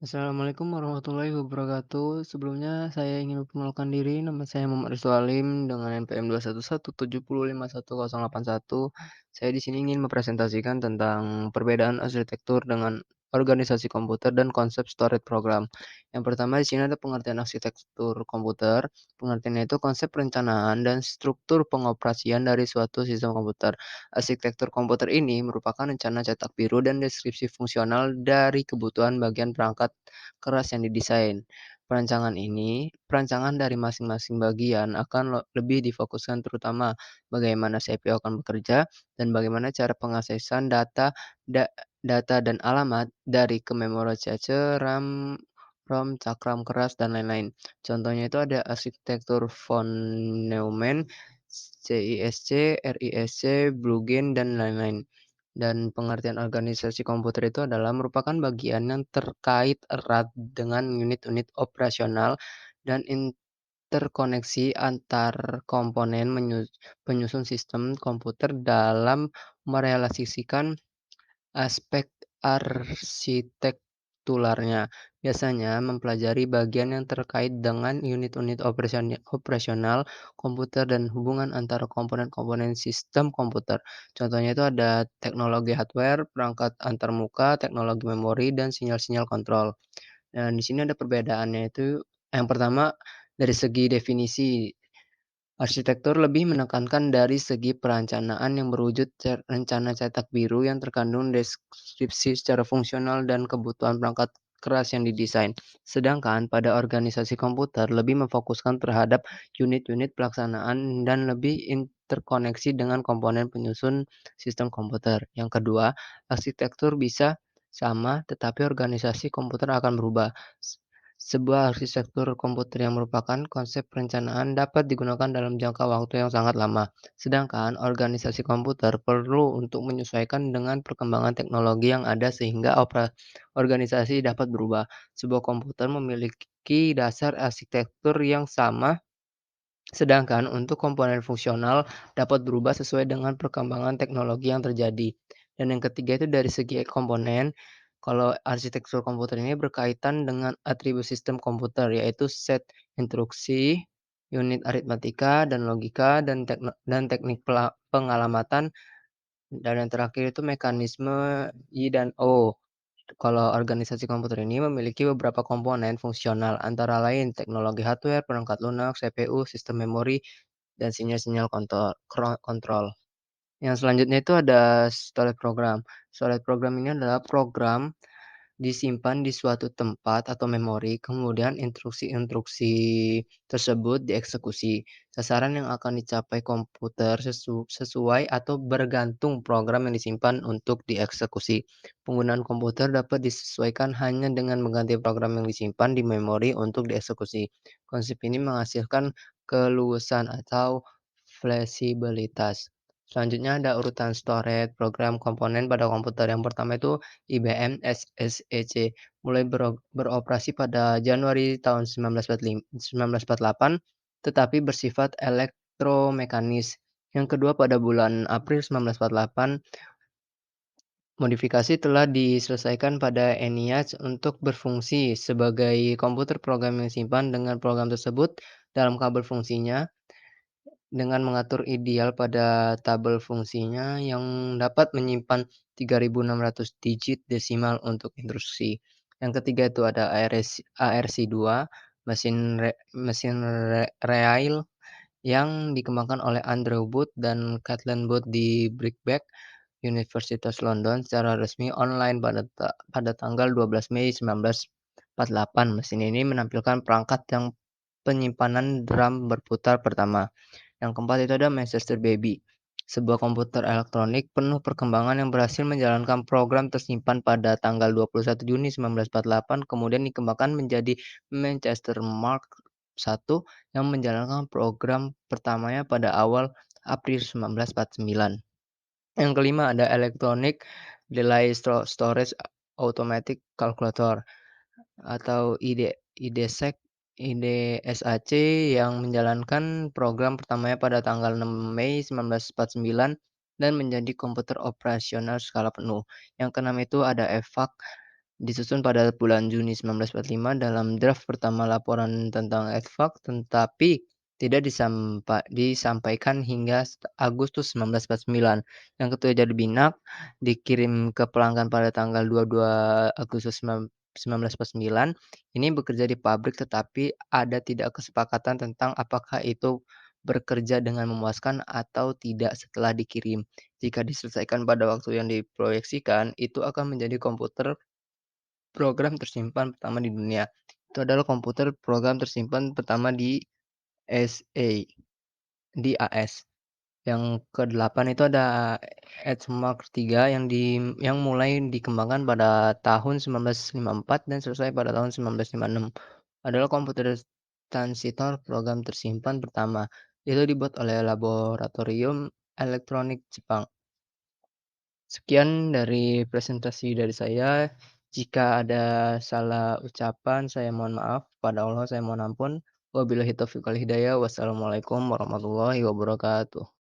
Assalamualaikum warahmatullahi wabarakatuh. Sebelumnya saya ingin memperkenalkan diri, nama saya Muhammad Rizal Alim dengan NPM 211705181. Saya di sini ingin mempresentasikan tentang perbedaan arsitektur dengan organisasi komputer dan konsep storage program. Yang pertama di sini ada pengertian arsitektur komputer. Pengertiannya itu konsep perencanaan dan struktur pengoperasian dari suatu sistem komputer. Arsitektur komputer ini merupakan rencana cetak biru dan deskripsi fungsional dari kebutuhan bagian perangkat keras yang didesain. Perancangan dari masing-masing bagian akan lebih difokuskan terutama bagaimana CPU akan bekerja dan bagaimana cara pengaksesan da- data dan alamat dari ke memori cache, RAM, ROM, cakram keras, dan lain-lain. Contohnya itu ada arsitektur von Neumann, CISC, RISC, Blue Gene, dan lain-lain. Dan pengertian organisasi komputer itu adalah merupakan bagian yang terkait erat dengan unit-unit operasional dan interkoneksi antar komponen penyusun sistem komputer dalam merealisasikan aspek arsitekturalnya. Biasanya mempelajari bagian yang terkait dengan unit-unit operasional komputer dan hubungan antara komponen-komponen sistem komputer. Contohnya itu ada teknologi hardware, perangkat antarmuka, teknologi memori, dan sinyal-sinyal kontrol. Dan di sini ada perbedaannya itu yang pertama dari segi definisi. Arsitektur lebih menekankan dari segi perencanaan yang berwujud rencana cetak biru yang terkandung deskripsi secara fungsional dan kebutuhan perangkat keras yang didesain. Sedangkan pada organisasi komputer lebih memfokuskan terhadap unit-unit pelaksanaan dan lebih interkoneksi dengan komponen penyusun sistem komputer. Yang kedua, arsitektur bisa sama, tetapi organisasi komputer akan berubah. Sebuah arsitektur komputer yang merupakan konsep perencanaan dapat digunakan dalam jangka waktu yang sangat lama, sedangkan organisasi komputer perlu untuk menyesuaikan dengan perkembangan teknologi yang ada sehingga organisasi dapat berubah. Sebuah komputer memiliki dasar arsitektur yang sama, sedangkan untuk komponen fungsional dapat berubah sesuai dengan perkembangan teknologi yang terjadi. Dan yang ketiga itu dari segi komponen, kalau arsitektur komputer ini berkaitan dengan atribut sistem komputer, yaitu set instruksi, unit aritmatika dan logika, dan teknik pengalamatan, dan yang terakhir itu mekanisme I dan O. Kalau organisasi komputer ini memiliki beberapa komponen fungsional, antara lain teknologi hardware, perangkat lunak, CPU, sistem memori, dan sinyal-sinyal kontrol. Yang selanjutnya itu ada storage program. Storage program ini adalah program disimpan di suatu tempat atau memori, kemudian instruksi-instruksi tersebut dieksekusi. Sasaran yang akan dicapai komputer sesuai atau bergantung program yang disimpan untuk dieksekusi. Penggunaan komputer dapat disesuaikan hanya dengan mengganti program yang disimpan di memori untuk dieksekusi. Konsep ini menghasilkan keluasan atau fleksibilitas. Selanjutnya ada urutan storage program komponen pada komputer. Yang pertama itu IBM SSEC mulai beroperasi pada Januari tahun 1948, tetapi bersifat elektromekanis. Yang kedua pada bulan April 1948, modifikasi telah diselesaikan pada ENIAC untuk berfungsi sebagai komputer program yang simpan dengan program tersebut dalam kabel fungsinya dengan mengatur ideal pada tabel fungsinya yang dapat menyimpan 3.600 digit desimal untuk instruksi. Yang ketiga itu ada ARC2, mesin real yang dikembangkan oleh Andrew Booth dan Kathleen Booth di Birkbeck, Universitas London secara resmi online pada tanggal 12 Mei 1948. Mesin ini menampilkan perangkat yang penyimpanan drum berputar pertama. Yang keempat itu ada Manchester Baby, sebuah komputer elektronik penuh perkembangan yang berhasil menjalankan program tersimpan pada tanggal 21 Juni 1948, kemudian dikembangkan menjadi Manchester Mark I yang menjalankan program pertamanya pada awal April 1949. Yang kelima ada Electronic Delay Storage Automatic Calculator atau IDSAC yang menjalankan program pertamanya pada tanggal 6 Mei 1949 dan menjadi komputer operasional skala penuh. Yang keenam itu ada EVAC Disusun pada bulan Juni 1945 dalam draft pertama laporan tentang EDVAC, tetapi tidak disampaikan hingga Agustus 1949. Yang Ketua Jarbinak dikirim ke pelanggan pada tanggal 22 Agustus 1949. Ini bekerja di pabrik tetapi ada tidak kesepakatan tentang apakah itu bekerja dengan memuaskan atau tidak setelah dikirim. Jika diselesaikan pada waktu yang diproyeksikan, itu akan menjadi komputer program tersimpan pertama di dunia. Itu adalah komputer program tersimpan pertama di SA, di AS. Yang kedelapan itu ada EDSMARK 3 yang mulai dikembangkan pada tahun 1954 dan selesai pada tahun 1956. Adalah komputer transitor program tersimpan pertama. Itu dibuat oleh Laboratorium Elektronik Jepang. Sekian dari presentasi dari saya. Jika ada salah ucapan, saya mohon maaf. Pada Allah saya mohon ampun. Wabillahi taufiq wal hidayah. Wassalamualaikum warahmatullahi wabarakatuh.